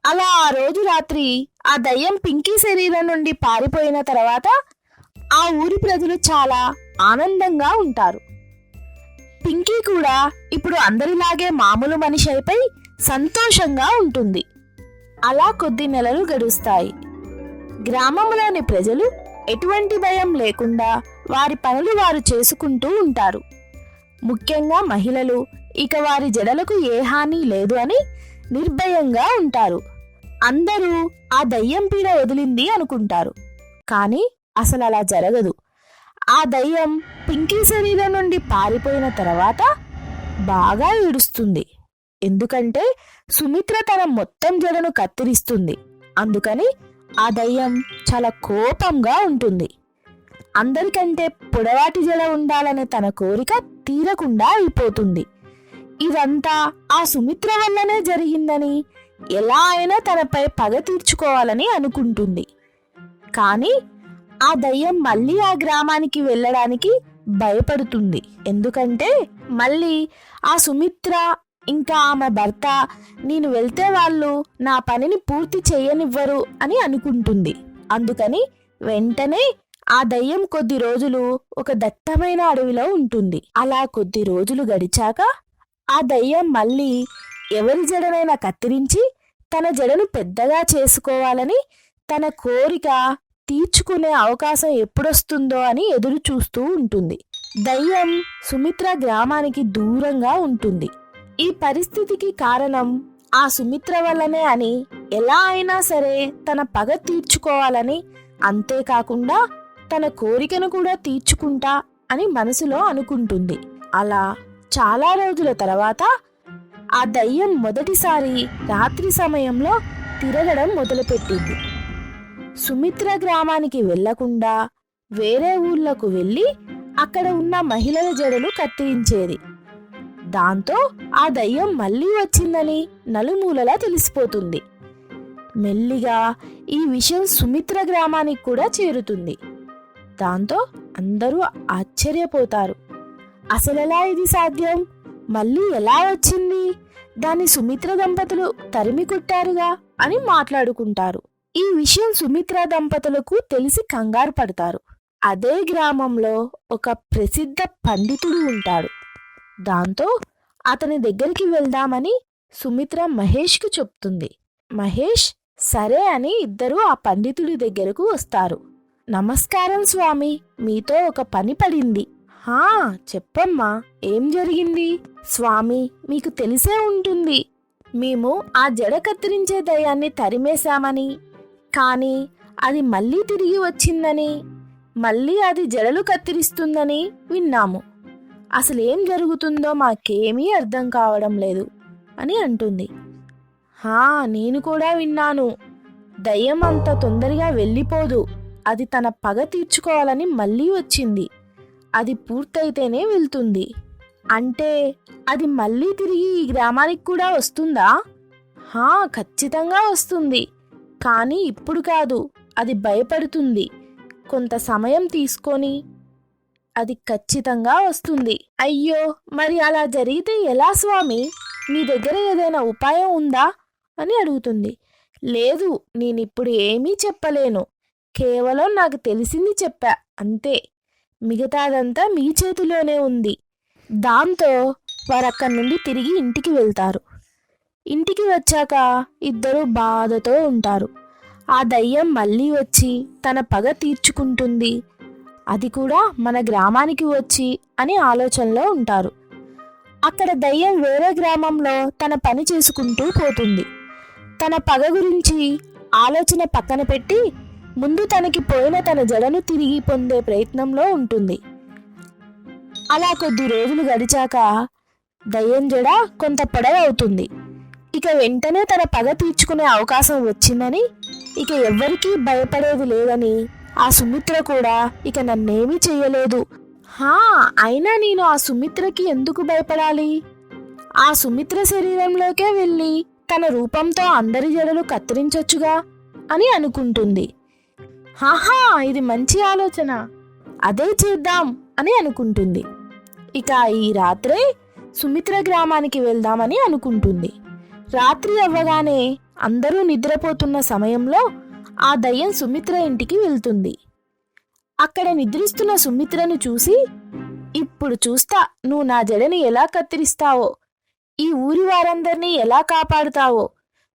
అలా ఆ రోజు రాత్రి ఆ దయ్యం పింకీ శరీరం నుండి పారిపోయిన తర్వాత ఆ ఊరి ప్రజలు చాలా ఆనందంగా ఉంటారు. పింకీ కూడా ఇప్పుడు అందరిలాగే మామూలు మనిషి అయిపోయి సంతోషంగా ఉంటుంది. అలా కొద్ది నెలలు గడుస్తాయి. గ్రామంలోని ప్రజలు ఎటువంటి భయం లేకుండా వారి పనులు వారు చేసుకుంటూ ఉంటారు. ముఖ్యంగా మహిళలు ఇక వారి జడలకు ఏ హాని లేదు అని నిర్భయంగా ఉంటారు. అందరూ ఆ దయ్యం పీడ వదిలింది అనుకుంటారు, కానీ అసలు అలా జరగదు. ఆ దయ్యం పింకీ శరీరం నుండి పారిపోయిన తర్వాత బాగా ఏడుస్తుంది. ఎందుకంటే సుమిత్ర తన మొత్తం జడను కత్తిరిస్తుంది. అందుకని ఆ దయ్యం చాలా కోపంగా ఉంటుంది. అందరికంటే పొడవాటి జడ ఉండాలనే తన కోరిక తీరకుండా అయిపోతుంది. ఇదంతా ఆ సుమిత్ర వల్లనే జరిగిందని ఎలా అయినా తనపై పగ తీర్చుకోవాలని అనుకుంటుంది. కానీ ఆ దయ్యం మళ్ళీ ఆ గ్రామానికి వెళ్ళడానికి భయపడుతుంది. ఎందుకంటే మళ్ళీ ఆ సుమిత్ర ఇంకా ఆమె భర్త నేను వెళ్తే వాళ్ళు నా పనిని పూర్తి చేయనివ్వరు అని అనుకుంటుంది. అందుకని వెంటనే ఆ దయ్యం కొద్ది రోజులు ఒక దట్టమైన అడవిలో ఉంటుంది. అలా కొద్ది రోజులు గడిచాక ఆ దయ్యం మళ్ళీ ఎవరి జడనైనా కత్తిరించి తన జడను పెద్దగా చేసుకోవాలని, తన కోరిక తీర్చుకునే అవకాశం ఎప్పుడొస్తుందో అని ఎదురు చూస్తూ ఉంటుంది. దయ్యం సుమిత్ర గ్రామానికి దూరంగా ఉంటుంది. ఈ పరిస్థితికి కారణం ఆ సుమిత్ర వల్లనే అని ఎలా అయినా సరే తన పగ తీర్చుకోవాలని, అంతేకాకుండా తన కోరికను కూడా తీర్చుకుంటా అని మనసులో అనుకుంటుంది. అలా చాలా రోజుల తర్వాత ఆ దయ్యం మొదటిసారి రాత్రి సమయంలో తిరగడం మొదలుపెట్టింది. సుమిత్ర గ్రామానికి వెళ్లకుండా వేరే ఊళ్ళకు వెళ్ళి అక్కడ ఉన్న మహిళల జడలు కత్తిరించేది. దాంతో ఆ దయ్యం మళ్ళీ వచ్చిందని నలుమూలలా తెలిసిపోతుంది. మెల్లిగా ఈ విషయం సుమిత్ర గ్రామానికి కూడా చేరుతుంది. దాంతో అందరూ ఆశ్చర్యపోతారు. అసలెలా ఇది సాధ్యం? మళ్ళీ ఎలా వచ్చింది? దాన్ని సుమిత్ర దంపతులు తరిమి కొట్టారుగా అని మాట్లాడుకుంటారు. ఈ విషయం సుమిత్ర దంపతులకు తెలిసి కంగారు పడతారు. అదే గ్రామంలో ఒక ప్రసిద్ధ పండితుడు ఉంటాడు. దాంతో అతని దగ్గరికి వెళ్దామని సుమిత్ర మహేష్కు చెప్తుంది. మహేష్ సరే అని ఇద్దరూ ఆ పండితుడి దగ్గరకు వస్తారు. నమస్కారం స్వామి, మీతో ఒక పని పడింది. హా చెప్పమ్మా, ఏం జరిగింది? స్వామి, మీకు తెలిసే ఉంటుంది, మేము ఆ జడ కత్తిరించే దయ్యాన్ని తరిమేశామని, కానీ అది మళ్ళీ తిరిగి వచ్చిందని, మళ్ళీ అది జడలు కత్తిరిస్తుందని విన్నాము. అసలేం జరుగుతుందో మాకేమీ అర్థం కావడం లేదు అని అంటుంది. హా నేను కూడా విన్నాను, దయ్యం అంత తొందరగా వెళ్ళిపోదు. అది తన పగ తీర్చుకోవాలని మళ్ళీ వచ్చింది. అది పూర్తయితేనే వెళ్తుంది. అంటే అది మళ్ళీ తిరిగి ఈ గ్రామానికి కూడా వస్తుందా? హా ఖచ్చితంగా వస్తుంది, కానీ ఇప్పుడు కాదు. అది భయపడుతుంది. కొంత సమయం తీసుకొని అది ఖచ్చితంగా వస్తుంది. అయ్యో, మరి అలా జరిగితే ఎలా స్వామి? మీ దగ్గర ఏదైనా ఉపాయం ఉందా అని అడుగుతుంది. లేదు, నేనిప్పుడు ఏమీ చెప్పలేను. కేవలం నాకు తెలిసింది చెప్పా అంతే. మిగతాదంతా మీ చేతిలోనే ఉంది. దాంతో వారక్కడి నుండి తిరిగి ఇంటికి వెళ్తారు. ఇంటికి వచ్చాక ఇద్దరు బాధతో ఉంటారు. ఆ దయ్యం మళ్ళీ వచ్చి తన పగ తీర్చుకుంటుంది, అది కూడా మన గ్రామానికి వచ్చి అని ఆలోచనలో ఉంటారు. అక్కడ దయ్యం వేరే గ్రామంలో తన పని చేసుకుంటూ పోతుంది. తన పగ గురించి ఆలోచన పక్కన పెట్టి ముందు తనకి పోయిన తన జడను తిరిగి పొందే ప్రయత్నంలో ఉంటుంది. అలా కొద్ది రోజులు గడిచాక దయ్యం జడ కొంత పొడవవుతుంది. ఇక వెంటనే తన పగ తీర్చుకునే అవకాశం వచ్చిందని, ఇక ఎవ్వరికీ భయపడేది లేదని, ఆ సుమిత్ర కూడా ఇక నన్నేమీ చెయ్యలేదు. అయినా నేను ఆ సుమిత్రకి ఎందుకు భయపడాలి? ఆ సుమిత్ర శరీరంలోకే వెళ్ళి తన రూపంతో అందరి జడలు కత్తిరించొచ్చుగా అని అనుకుంటుంది. ఇది మంచి ఆలోచన, అదే చేద్దాం అని అనుకుంటుంది. ఇక ఈ రాత్రే సుమిత్ర గ్రామానికి వెళ్దామని అనుకుంటుంది. రాత్రి అవ్వగానే అందరూ నిద్రపోతున్న సమయంలో ఆ దయ్యం సుమిత్ర ఇంటికి వెళ్తుంది. అక్కడ నిద్రిస్తున్న సుమిత్రను చూసి, ఇప్పుడు చూస్తా నువ్వు నా జడని ఎలా కత్తిరిస్తావో, ఈ ఊరి వారందరినీ ఎలా కాపాడుతావో.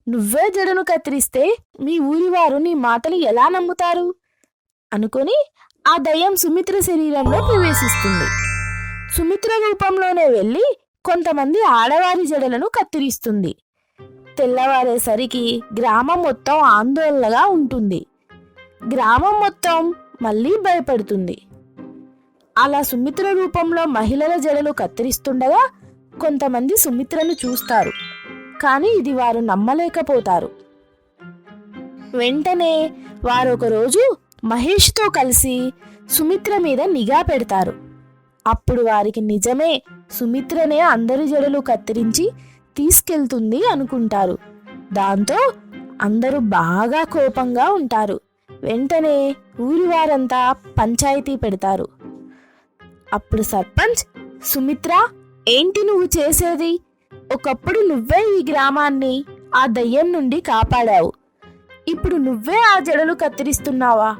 నువ్వే జడను కత్తిరిస్తే మీ ఊరివారు నీ మాటలు ఎలా నమ్ముతారు అనుకొని ఆ దయ్యం సుమిత్ర శరీరంలో ప్రవేశిస్తుంది. సుమిత్ర రూపంలోనే వెళ్ళి కొంతమంది ఆడవారి జడలను కత్తిరిస్తుంది. తెల్లవారేసరికి గ్రామం మొత్తం ఆందోళనగా ఉంటుంది. గ్రామం మొత్తం మళ్ళీ భయపడుతుంది. అలా సుమిత్ర రూపంలో మహిళల జడలు కత్తిరిస్తుండగా కొంతమంది సుమిత్రను చూస్తారు, కానీ ఇది వారు నమ్మలేకపోతారు. వెంటనే వారొకరోజు మహేష్తో కలిసి సుమిత్ర మీద నిఘా పెడతారు. అప్పుడు వారికి నిజమే సుమిత్రనే అందరి జడలు కత్తిరించి తీసుకెళ్తుంది అనుకుంటారు. దాంతో అందరూ బాగా కోపంగా ఉంటారు. వెంటనే ఊరి వారంతా పంచాయతీ పెడతారు. అప్పుడు సర్పంచ్, సుమిత్ర, ఏంటి నువ్వు చేసేది? ఒకప్పుడు నువ్వే ఈ గ్రామాన్ని ఆ దయ్యం నుండి కాపాడావు. ఇప్పుడు నువ్వే ఆ జడలు కత్తిరిస్తున్నావా?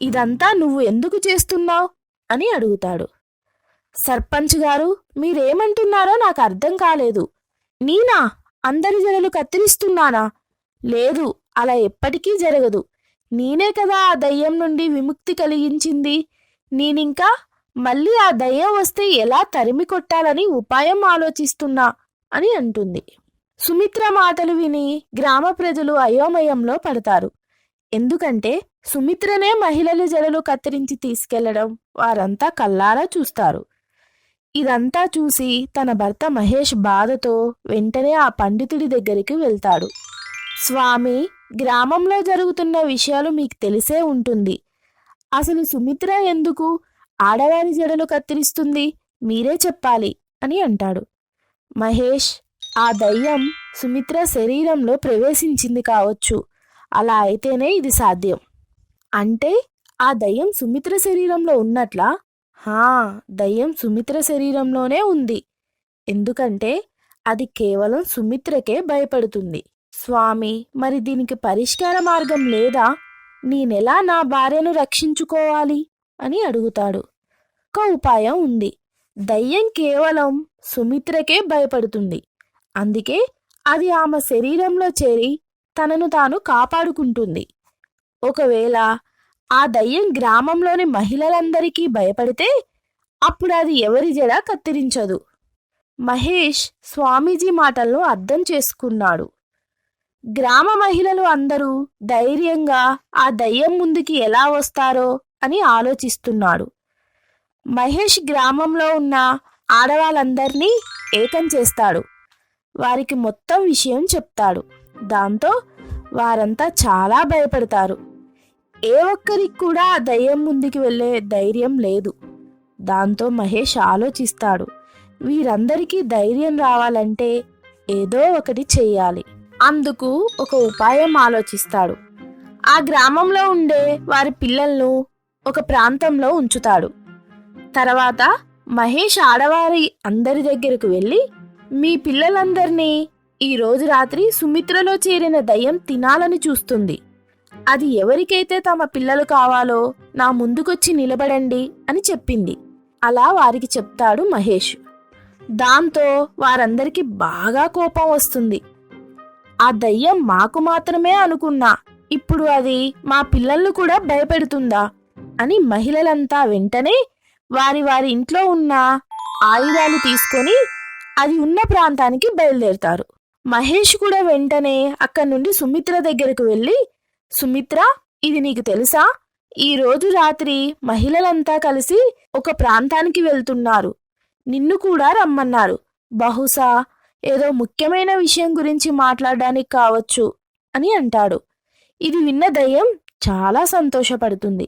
ఇదంతా నువ్వు ఎందుకు చేస్తున్నావు అని అడుగుతాడు. సర్పంచ్ గారు, మీరేమంటున్నారో నాకు అర్థం కాలేదు. నేనా అందరి జడలు కత్తిరిస్తున్నానా? లేదు, అలా ఎప్పటికీ జరగదు. నేనే కదా ఆ దయ్యం నుండి విముక్తి కలిగించింది. నేనింకా మళ్ళీ ఆ దయ్యం వస్తే ఎలా తరిమి కొట్టాలని ఉపాయం ఆలోచిస్తున్నా అని అంటుంది. సుమిత్ర మాటలు విని గ్రామ ప్రజలు అయోమయంలో పడతారు. ఎందుకంటే సుమిత్రనే మహిళల జడలు కత్తిరించి తీసుకెళ్లడం వారంతా కల్లారా చూస్తారు. ఇదంతా చూసి తన భర్త మహేష్ బాధతో వెంటనే ఆ పండితుడి దగ్గరికి వెళ్తాడు. స్వామి, గ్రామంలో జరుగుతున్న విషయాలు మీకు తెలిసే ఉంటుంది. అసలు సుమిత్ర ఎందుకు ఆడవారి జడలు కత్తిరిస్తుంది? మీరే చెప్పాలి అని అంటాడు. మహేష్, ఆ దయ్యం సుమిత్ర శరీరంలో ప్రవేశించింది కావచ్చు. అలా అయితేనే ఇది సాధ్యం. అంటే ఆ దయ్యం సుమిత్ర శరీరంలో ఉన్నట్లా? దయ్యం సుమిత్ర శరీరంలోనే ఉంది. ఎందుకంటే అది కేవలం సుమిత్రకే భయపడుతుంది. స్వామి, మరి దీనికి పరిష్కార మార్గం లేదా? నేనెలా నా భార్యను రక్షించుకోవాలి అని అడుగుతాడు. ఒక ఉపాయం ఉంది. దయ్యం కేవలం సుమిత్రకే భయపడుతుంది. అందుకే అది ఆమె శరీరంలో చేరి తనను తాను కాపాడుకుంటుంది. ఒకవేళ ఆ దయ్యం గ్రామంలోని మహిళలందరికీ భయపడితే అప్పుడు అది ఎవరి జడ కత్తిరించదు. మహేష్ స్వామీజీ మాటలను అర్థం చేసుకున్నాడు. గ్రామ మహిళలు అందరూ ధైర్యంగా ఆ దయ్యం ముందుకి ఎలా వస్తారో అని ఆలోచిస్తున్నాడు. మహేష్ గ్రామంలో ఉన్న ఆడవాళ్ళందరినీ ఏకం చేస్తాడు. వారికి మొత్తం విషయం చెప్తాడు. దాంతో వారంతా చాలా భయపడతారు. ఏ ఒక్కరికి కూడా ఆ దయ్యం ముందుకి వెళ్ళే ధైర్యం లేదు. దాంతో మహేష్ ఆలోచిస్తాడు, వీరందరికీ ధైర్యం రావాలంటే ఏదో ఒకటి చెయ్యాలి. అందుకు ఒక ఉపాయం ఆలోచిస్తాడు. ఆ గ్రామంలో ఉండే వారి పిల్లలను ఒక ప్రాంతంలో ఉంచుతాడు. తర్వాత మహేష్ ఆడవారి అందరి దగ్గరకు వెళ్ళి, మీ పిల్లలందరినీ ఈరోజు రాత్రి సుమిత్రలో చేరిన దయ్యం తినాలని చూస్తుంది. అది ఎవరికైతే తమ పిల్లలు కావాలో నా ముందుకొచ్చి నిలబడండి అని చెప్పింది. అలా వారికి చెప్తాడు మహేష్. దాంతో వారందరికీ బాగా కోపం వస్తుంది. ఆ దయ్యం మాకు మాత్రమే అనుకున్నా, ఇప్పుడు అది మా పిల్లలను కూడా భయపెడుతుందా అని మహిళలంతా వెంటనే వారి వారి ఇంట్లో ఉన్న ఆయుధాలు తీసుకొని అది ఉన్న ప్రాంతానికి బయలుదేరుతారు. మహేష్ కూడా వెంటనే అక్కడి నుండి సుమిత్ర దగ్గరకు వెళ్ళి, సుమిత్ర, ఇది నీకు తెలుసా? ఈ రోజు రాత్రి మహిళలంతా కలిసి ఒక ప్రాంతానికి వెళ్తున్నారు. నిన్ను కూడా రమ్మన్నారు. బహుశా ఏదో ముఖ్యమైన విషయం గురించి మాట్లాడడానికి కావచ్చు అని అంటాడు. ఇది విన్న దయ్యం చాలా సంతోషపడుతుంది.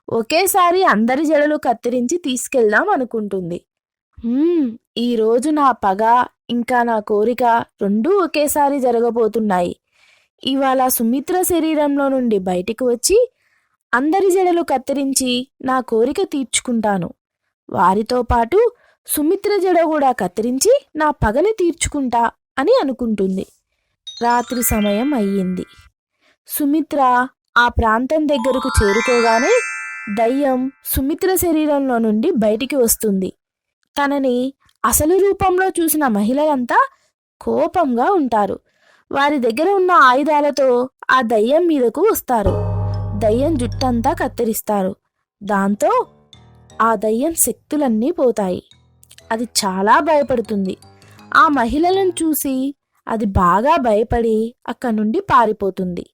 ఒకేసారి అందరి జడలు కత్తిరించి తీసుకెళ్దాం అనుకుంటుంది. ఈరోజు నా పగ ఇంకా నా కోరిక రెండూ ఒకేసారి జరగబోతున్నాయి. ఇవాళ సుమిత్ర శరీరంలో నుండి బయటికి వచ్చి అందరి జడలు కత్తిరించి నా కోరిక తీర్చుకుంటాను. వారితో పాటు సుమిత్ర జడ కూడా కత్తిరించి నా పగని తీర్చుకుంటా అని అనుకుంటుంది. రాత్రి సమయం అయ్యింది. సుమిత్ర ఆ ప్రాంతం దగ్గరకు చేరుకోగానే దయ్యం సుమిత్ర శరీరంలో నుండి బయటికి వస్తుంది. తనని అసలు రూపంలో చూసిన మహిళలంతా కోపంగా ఉంటారు. వారి దగ్గర ఉన్న ఆయుధాలతో ఆ దయ్యం మీదకు వస్తారు. దయ్యం జుట్టంతా కత్తిరిస్తారు. దాంతో ఆ దయ్యం శక్తులన్నీ పోతాయి. అది చాలా భయపడుతుంది. ఆ మహిళలను చూసి అది బాగా భయపడి అక్కడి నుండి పారిపోతుంది.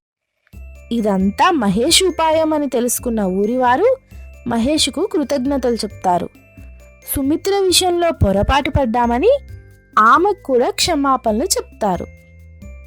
ఇదంతా మహేష్ ఉపాయం అని తెలుసుకున్న ఊరివారు మహేష్కు కృతజ్ఞతలు చెప్తారు. సుమిత్ర విషయంలో పొరపాటు పడ్డామని ఆమెకు కూడా క్షమాపణలు చెప్తారు.